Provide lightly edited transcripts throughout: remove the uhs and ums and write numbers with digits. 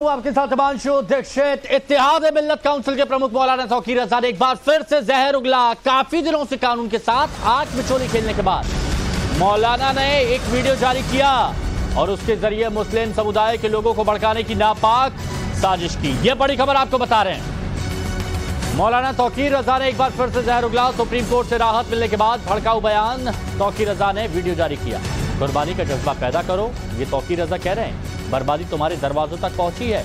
आपके साथ हिमांशु दीक्षित। इत्तेहाद मिल्लत काउंसिल के प्रमुख मौलाना तौकीर रज़ा ने एक बार फिर से जहर उगला। काफी दिनों से कानून के साथ आंख मिचोली खेलने के बाद मौलाना ने एक वीडियो जारी किया और उसके जरिए मुस्लिम समुदाय के लोगों को भड़काने की नापाक साजिश की। यह बड़ी खबर आपको बता रहे हैं। मौलाना तौकीर रज़ा ने एक बार फिर से जहर उगला। सुप्रीम कोर्ट से राहत मिलने के बाद भड़काऊ बयान तौकीर रज़ा ने वीडियो जारी किया। कुर्बानी का जज्बा पैदा करो, ये तौकीर रज़ा कह रहे हैं। बर्बादी तुम्हारे दरवाजों तक पहुंची है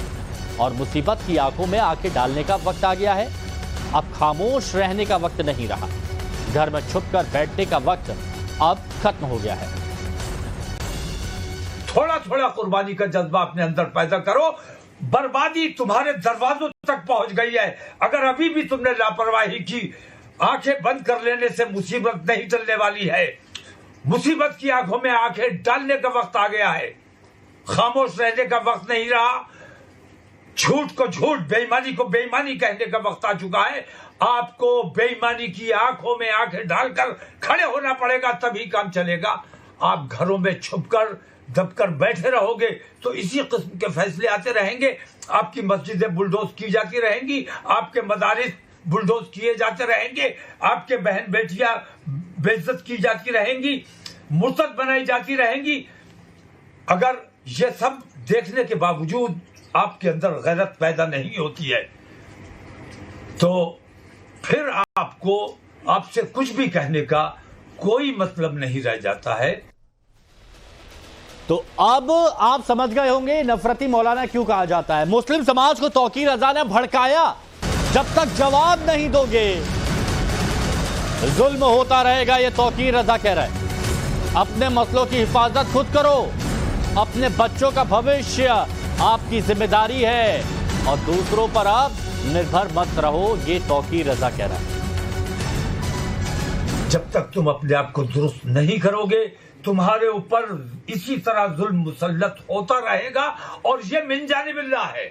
और मुसीबत की आंखों में आंखें डालने का वक्त आ गया है। अब खामोश रहने का वक्त नहीं रहा। घर में छुपकर बैठने का वक्त अब खत्म हो गया है। थोड़ा थोड़ा कुर्बानी का जज्बा अपने अंदर पैदा करो। बर्बादी तुम्हारे दरवाजों तक पहुंच गई है। अगर अभी भी तुमने लापरवाही की, आंखें बंद कर लेने से मुसीबत नहीं टलने वाली है। मुसीबत की आंखों में आंखें डालने का वक्त आ गया है। खामोश रहने का वक्त नहीं रहा। झूठ को झूठ, बेईमानी को बेईमानी कहने का वक्त आ चुका है। आपको बेईमानी की आंखों में आंखें डालकर खड़े होना पड़ेगा, तभी काम चलेगा। आप घरों में छुपकर दबकर बैठे रहोगे तो इसी किस्म के फैसले आते रहेंगे। आपकी मस्जिदें बुलडोज की जाती रहेंगी, आपके मदारिस बुलडोज किए जाते रहेंगे, आपके बहन बेटियां बेइज्जत की जाती रहेंगी, मुर्तद बनाई जाती रहेंगी। अगर ये सब देखने के बावजूद आपके अंदर गैरत पैदा नहीं होती है तो फिर आपको आपसे कुछ भी कहने का कोई मतलब नहीं रह जाता है। तो अब आप समझ गए होंगे नफरती मौलाना क्यों कहा जाता है। मुस्लिम समाज को तौकीर रज़ा ने भड़काया। जब तक जवाब नहीं दोगे जुल्म होता रहेगा, यह तौकीर रज़ा कह रहा है। अपने मसलों की हिफाजत खुद करो। अपने बच्चों का भविष्य आपकी जिम्मेदारी है और दूसरों पर आप निर्भर मत रहो, ये तौकीर रज़ा कह रहा है। जब तक तुम अपने आप को दुरुस्त नहीं करोगे, तुम्हारे ऊपर इसी तरह जुल्म मुसल्लत होता रहेगा और ये मिन जानिबिल्लाह है।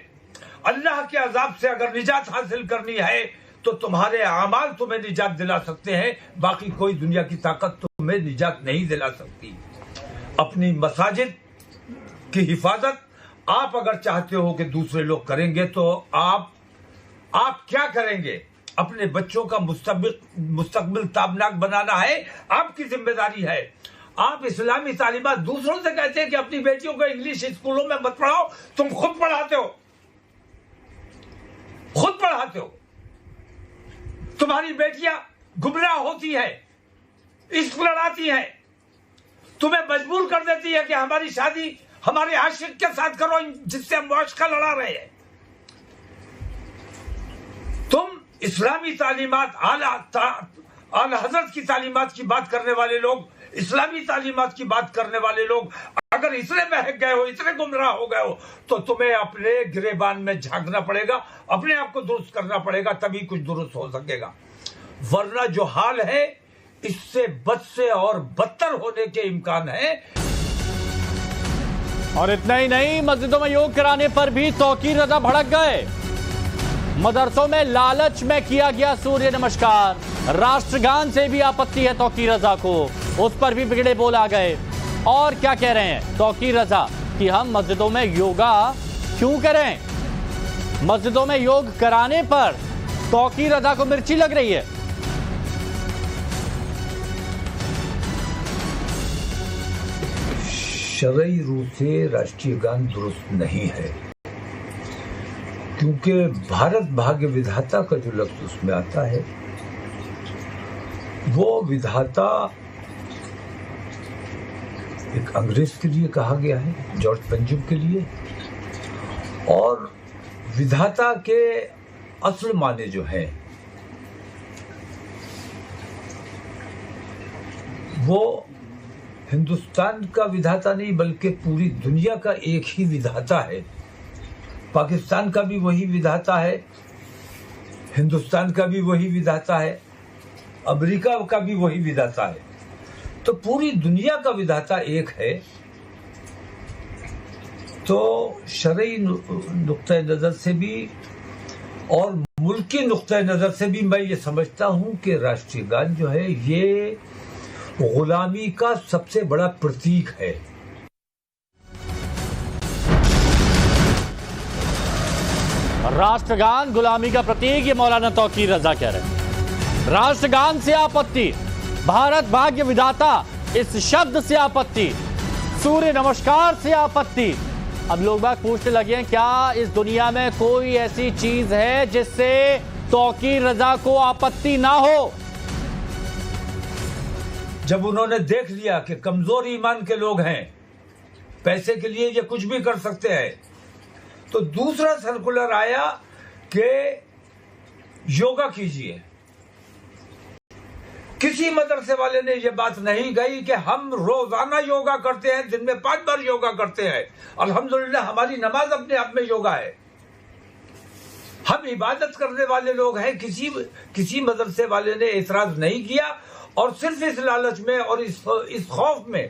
अल्लाह के अजाब से अगर निजात हासिल करनी है तो तुम्हारे आमाल तुम्हें निजात दिला सकते हैं, बाकी कोई दुनिया की ताकत तुम्हें निजात नहीं दिला सकती। अपनी मसाजिद की हिफाजत आप अगर चाहते हो कि दूसरे लोग करेंगे तो आप क्या करेंगे? अपने बच्चों का मुस्तकबिल ताबनाक बनाना है, आपकी जिम्मेदारी है। आप इस्लामी तालीमात दूसरों से कहते हैं कि अपनी बेटियों को इंग्लिश स्कूलों में मत पढ़ाओ, तुम खुद पढ़ाते हो। खुद पढ़ाते हो। तुम्हारी बेटियां गुमराह होती है, इश्क लड़ाती है, तुम्हें मजबूर कर देती है कि हमारी शादी हमारे आशिक के साथ करो जिससे हम मुआशका लड़ा रहे हैं। तुम इस्लामी तालीमात, आला हजरत की तालीमात की बात करने वाले लोग, इस्लामी तालीमात की बात करने वाले लोग अगर इतने बहक गए हो, इतने गुमराह हो गए हो तो तुम्हें अपने गिरेबान में झांकना पड़ेगा, अपने आप को दुरुस्त करना पड़ेगा, तभी कुछ दुरुस्त हो सकेगा। वरना जो हाल है इससे बद से और बदतर होने के इम्कान है। और इतना ही नहीं, मस्जिदों में योग कराने पर भी तौकीर रज़ा भड़क गए। मदरसों में लालच में किया गया सूर्य नमस्कार। राष्ट्रगान से भी आपत्ति है तौकीर रज़ा को, उस पर भी बिगड़े बोल आ गए। और क्या कह रहे हैं तौकीर रज़ा कि हम मस्जिदों में योगा क्यों करें। मस्जिदों में योग कराने पर तौकीर रज़ा को मिर्ची लग रही है। शरई रूप से राष्ट्रीय गान दुरुस्त नहीं है, क्योंकि भारत भाग्य विधाता का जो लफ्ज उसमें आता है वो विधाता एक अंग्रेज के लिए कहा गया है, जॉर्ज पेंजुम के लिए। और विधाता के असल माने जो है वो हिंदुस्तान का विधाता नहीं बल्कि पूरी दुनिया का एक ही विधाता है। पाकिस्तान का भी वही विधाता है, हिंदुस्तान का भी वही विधाता है, अमेरिका का भी वही विधाता है। तो पूरी दुनिया का विधाता एक है। तो शरई नुक्ता नजर से भी और मुल्की नुक्ता नजर से भी मैं ये समझता हूं कि राष्ट्रीय गान जो है ये गुलामी का सबसे बड़ा प्रतीक है। राष्ट्रगान गुलामी का प्रतीक, ये मौलाना तौकीर रजा कह रहे हैं। राष्ट्रगान से आपत्ति, भारत भाग्य विधाता इस शब्द से आपत्ति, सूर्य नमस्कार से आपत्ति। अब लोग बात पूछने लगे हैं, क्या इस दुनिया में कोई ऐसी चीज है जिससे तौकीर रजा को आपत्ति ना हो? जब उन्होंने देख लिया कि कमजोर ईमान के लोग हैं, पैसे के लिए ये कुछ भी कर सकते हैं, तो दूसरा सर्कुलर आया कि योगा कीजिए। किसी मदरसे वाले ने ये बात नहीं कही कि हम रोजाना योगा करते हैं, दिन में 5 बार योगा करते हैं, अल्हम्दुलिल्लाह हमारी नमाज अपने आप में योगा है, हम इबादत करने वाले लोग हैं। किसी मदरसे वाले ने एतराज नहीं किया, और सिर्फ इस लालच में और इस खौफ में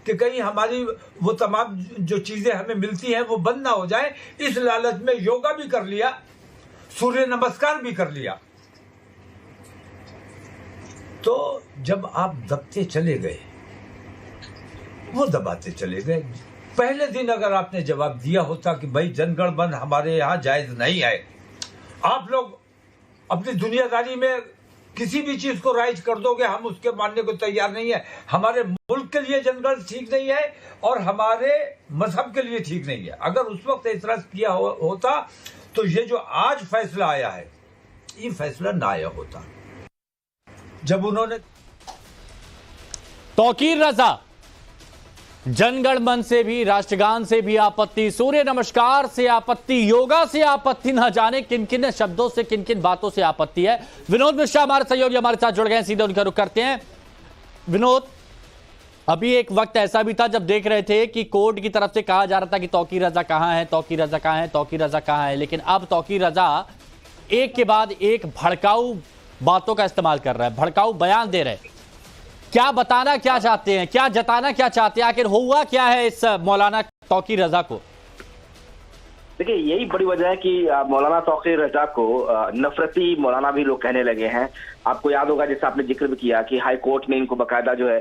कि कहीं हमारी वो तमाम जो चीजें हमें मिलती हैं वो बंद ना हो जाए, इस लालच में योगा भी कर लिया, सूर्य नमस्कार भी कर लिया। तो जब आप दबते चले गए, वो दबाते चले गए। पहले दिन अगर आपने जवाब दिया होता कि भाई जनगण मन हमारे यहां जायज नहीं है, आप लोग अपनी दुनियादारी में किसी भी चीज को राइज कर दोगे, हम उसके मानने को तैयार नहीं है। हमारे मुल्क के लिए जनगण ठीक नहीं है और हमारे मजहब के लिए ठीक नहीं है। अगर उस वक्त एतराज किया होता तो ये जो आज फैसला आया है, ये फैसला ना आया होता। जब उन्होंने तौकीर रजा, जनगण मन से भी, राष्ट्रगान से भी आपत्ति, सूर्य नमस्कार से आपत्ति, योगा से आपत्ति, न जाने किन किन शब्दों से, किन किन बातों से आपत्ति है। विनोद मिश्रा हमारे सहयोगी हमारे साथ जुड़ गए हैं, सीधे उनका रुख करते हैं। विनोद, अभी एक वक्त ऐसा भी था जब देख रहे थे कि कोर्ट की तरफ से कहा जा रहा था कि तौकीर रजा कहां है, तौकीर रजा कहां है, तौकीर रजा कहां है, लेकिन अब तौकीर रजा एक के बाद एक भड़काऊ बातों का इस्तेमाल कर रहा है, भड़काऊ बयान दे रहे हैं। क्या बताना क्या चाहते हैं, क्या जताना क्या चाहते हैं, आखिर हुआ क्या है इस मौलाना तौकीर रजा को? देखिए, यही बड़ी वजह है कि मौलाना तौकीर रजा को नफरती मौलाना भी लोग कहने लगे हैं। आपको याद होगा, जैसे आपने जिक्र भी किया कि हाई कोर्ट ने इनको बकायदा जो है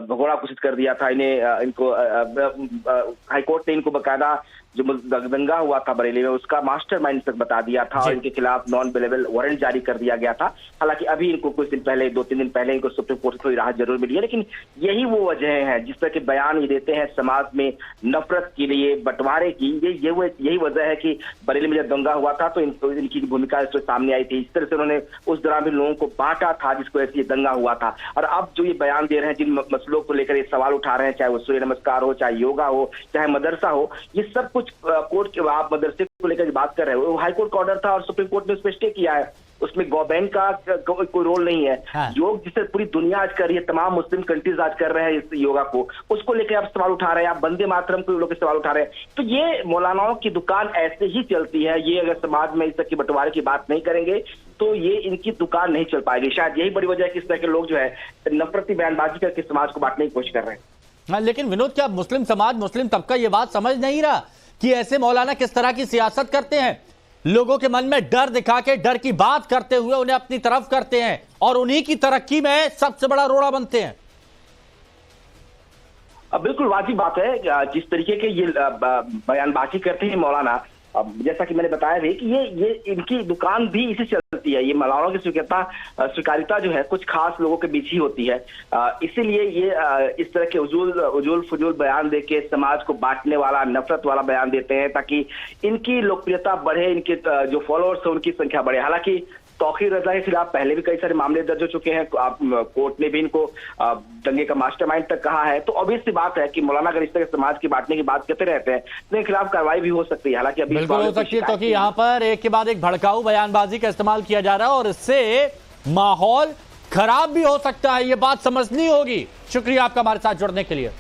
भगोड़ा घोषित कर दिया था। इनको हाई कोर्ट ने इनको बकायदा जो दंगा हुआ था बरेली में, उसका मास्टरमाइंड तक बता दिया था और इनके खिलाफ नॉन बेलेबल वारंट जारी कर दिया गया था। हालांकि अभी इनको कुछ दिन पहले, 2-3 दिन पहले इनको सुप्रीम कोर्ट से थोड़ी राहत जरूर मिली है, लेकिन यही वो वजह है जिस तरह के बयान ये देते हैं समाज में नफरत के लिए, बंटवारे की। यही वजह है कि बरेली में जब दंगा हुआ था तो इनकी भूमिका इस सामने आई थी। इस तरह से उन्होंने उस दौरान भी लोगों को बांटा था जिसको ऐसे दंगा हुआ था। और अब जो ये बयान दे रहे हैं, जिन मसलों को लेकर ये सवाल उठा रहे हैं, चाहे वो सूर्य नमस्कार हो, चाहे योगा हो, चाहे मदरसा हो, ये सब कुछ कोर्ट के, आप मदरसे को लेकर बात कर रहे हो, वो हाई कोर्ट का ऑर्डर था और सुप्रीम कोर्ट ने उस पर स्टे किया है। उसमें गवर्नमेंट का कोई रोल नहीं है। हाँ। योग जिसे पूरी दुनिया आज कर रही है, तमाम मुस्लिम कंट्रीज आज कर रहे हैं इस योगा को, उसको लेकर आप सवाल उठा रहे हैं, आप वंदे मातरम को लोग सवाल उठा रहे हैं। तो ये मौलानाओं की दुकान ऐसे ही चलती है। ये अगर समाज में इस तरह की बंटवारे की बात नहीं करेंगे तो ये इनकी दुकान नहीं चल पाएगी। शायद यही बड़ी वजह है कि इस तरह के लोग जो है नफरती बयानबाजी करके समाज को बांटने की कोशिश कर रहे हैं। हाँ, लेकिन विनोद, क्या मुस्लिम समाज, मुस्लिम तबका ये बात समझ नहीं रहा कि ऐसे मौलाना किस तरह की सियासत करते हैं? लोगों के मन में डर दिखा के, डर की बात करते हुए उन्हें अपनी तरफ करते हैं और उन्हीं की तरक्की में सबसे बड़ा रोड़ा बनते हैं। बिल्कुल वाजिब बात है। जिस तरीके के ये बयानबाजी करते हैं मौलाना, जैसा कि मैंने बताया भी कि ये इनकी दुकान भी इसी चलती है। ये मौलानाओं की स्वीकारिता जो है कुछ खास लोगों के बीच ही होती है। इसीलिए ये इस तरह के उजूल फजूल बयान देके समाज को बांटने वाला, नफरत वाला बयान देते हैं ताकि इनकी लोकप्रियता बढ़े, इनके जो फॉलोअर्स है उनकी संख्या बढ़े। हालांकि तौकीर रजा के खिलाफ पहले भी कई सारे मामले दर्ज हो चुके हैं। कोर्ट ने भी इनको दंगे का मास्टरमाइंड तक कहा है। तो ऑब्वियस सी बात है कि मौलाना अगर इस तरह समाज की बांटने की बात करते रहते हैं तो इनके खिलाफ कार्रवाई भी हो सकती है। हालांकि अभी बिल्कुल हो सकती है, क्योंकि यहाँ पर एक के बाद एक भड़काऊ बयानबाजी का इस्तेमाल किया जा रहा है और इससे माहौल खराब भी हो सकता है। ये बात समझनी होगी। शुक्रिया आपका हमारे साथ जुड़ने के लिए।